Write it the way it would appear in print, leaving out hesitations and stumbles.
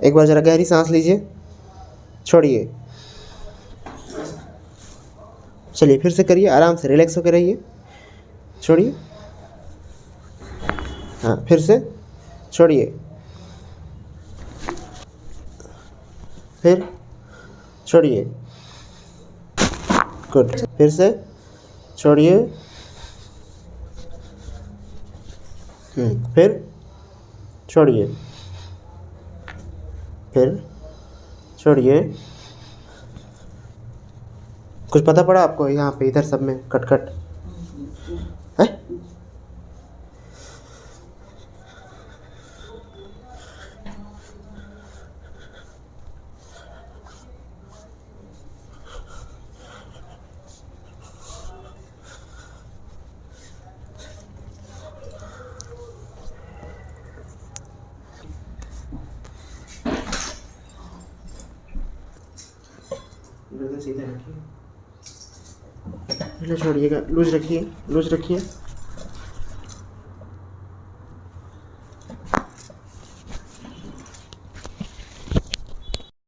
एक बार ज़रा गहरी सांस लीजिए, छोड़िए। चलिए फिर से करिए, आराम से रिलैक्स होकर रहिए, छोड़िए। हाँ, फिर से छोड़िए, फिर छोड़िए, गुड। फिर से छोड़िए, फिर छोड़िए, फिर छोड़िए। कुछ पता पड़ा आपको यहाँ पे इधर सब में कट कट है? सीधे रखिए, छोड़िएगा, लूज रखिए, लूज रखिए।